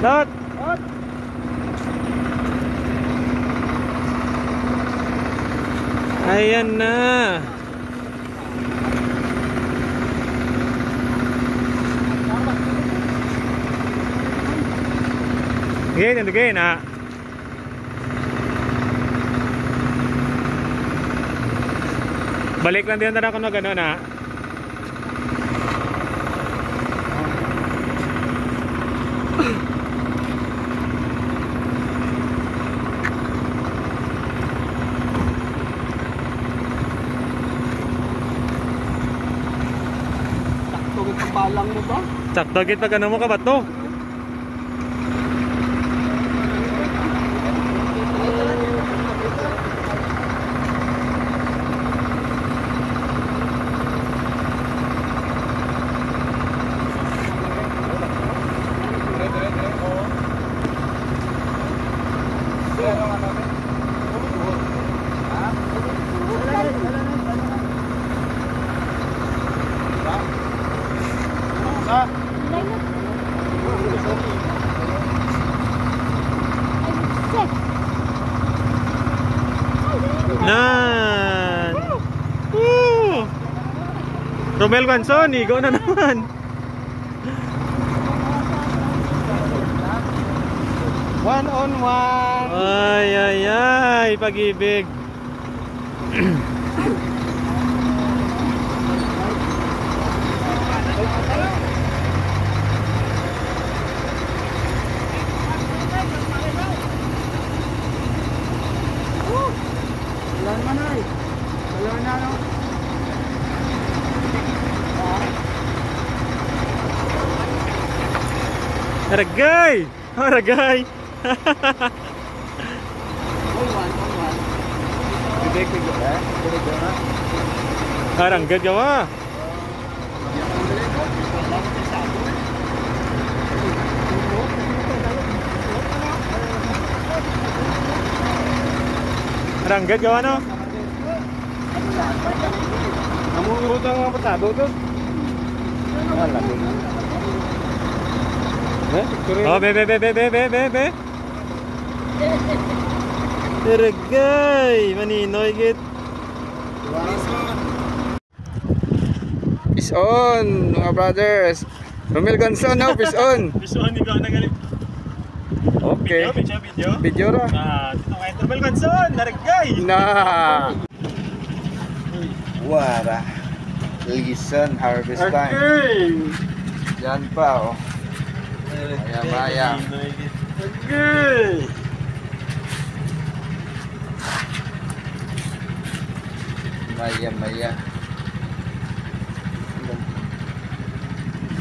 Lot! Ayan na. Again ah. Balik lang din na ako na gano'n ah. Sakto ka palang mo ba? Sakto kita ka mo ka ba to? Nan! Woo! Romel Gansoni, go na naman. One on one. Ay, pag-ibig. Wala naman ay. Wala na no. Aragay! Aragay! Bibig ko eh. Bibig ko na. Aranggat gawa. Aranggat gawa no? Namurot ang mga patado to. Wala ko na. Oh, be. Aragay! Maninoy git. Peace on mga brothers. Romel Gonzon no, peace on. Peace on, ikaw na galit. Okay. Video? Video ra. Dito kay Romel Gonzon, Aragay! Na. Wara. Listen, harvest time. Yan pa oh. Maya. Aragay! Maya.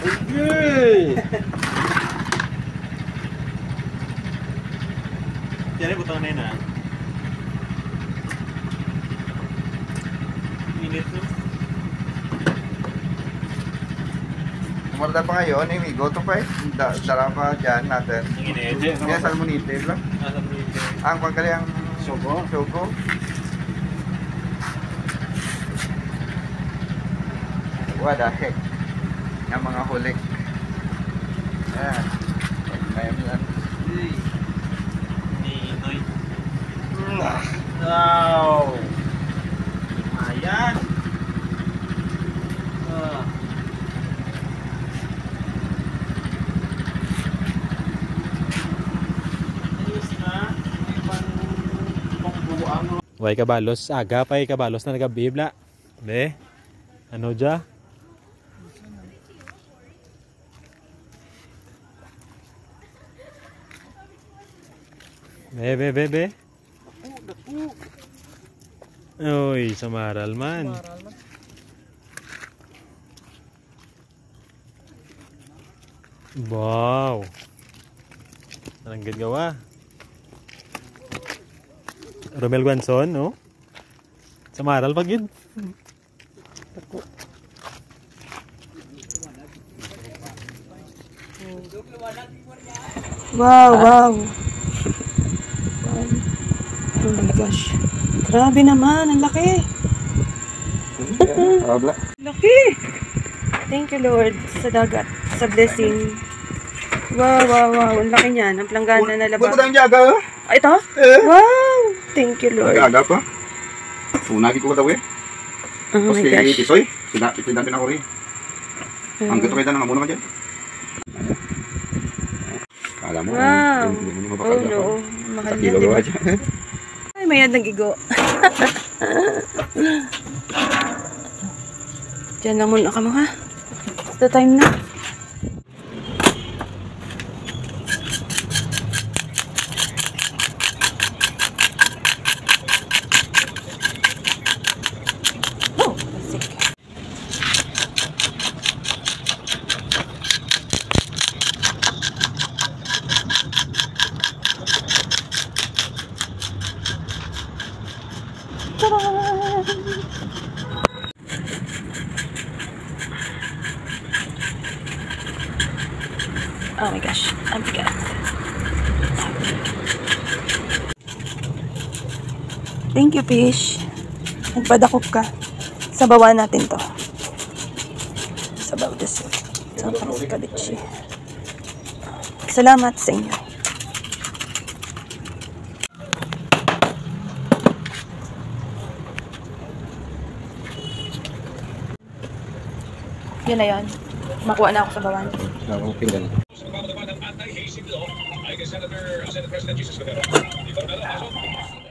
Aragay! Jadi butang nena. Minit tuh. Kumarda pa ngayon, go to pa eh. Dala pa dyan natin. Ini Kaya salmonite lang. Ang pagkali ang Sogo. What the heck? Yung mga huli. Ayan. Kaya mo lang. Ninoy. Wow. Ayan. Way kabalos, aga pa kabalos na nagabibla. Be. Ano dya? Be. Uy, samaral man. Wow. Anong gawa? Romel Gonzon, no? Samaral pag yun. Wow. Oh my gosh. Grabe naman, ang laki. Laki. Thank you Lord sa dagat, sa blessing. Wow, wow, wow. Ang laki niyan. Ang planggana na Buwan ko laba. tayong jaga. Ah, ito? Eh. Wow! Thank you, Lord. Jaga pa. Unagi ko daw eh. Oh Tapos my kay gosh. Tisoy, sinabi na ko rin. Ang gato kayo na muna ka dyan. Kala mo, Wow. hindi mo Oh mapakagapa. no. Mahal Sa na, kilo di ka ba? dyan. Ay, mayad ng igo. Diyan lang muna kamo ha. The time na. Oh, sick. Oh my gosh, ang bigat. Thank you, fish. Nagpadakop ka. Sabawan natin to. Sabaw this. Sabaw sa kalitsi. Salamat sa inyo. Yun na yun. Makuha na ako sa bawan. Pinggan. Sa pamataban ng anti-hazing law ay kay Senate President Jesus Cordero. Dito na lang,